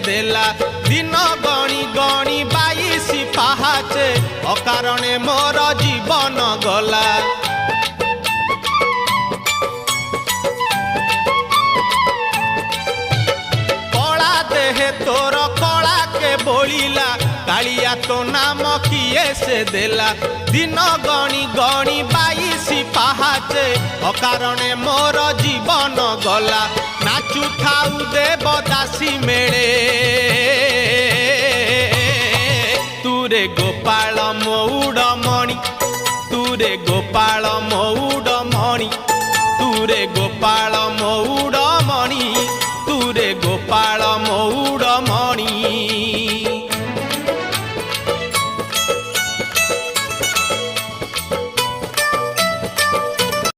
देला दिन गणी गणी 22 पाहाचे अकारणे मोर जीवन गला। कला देहे तोर कला के बोलिला कालिया तो नाम किए से देला दिन गणी गणी 22 पाहाचे अकारणे मोर जीवन गला। नाचु थाउ देवदासी मेले तुरे गोपाल मौड़ मणि तुरे गोपाल मौड़ मणि तुरे गोपाल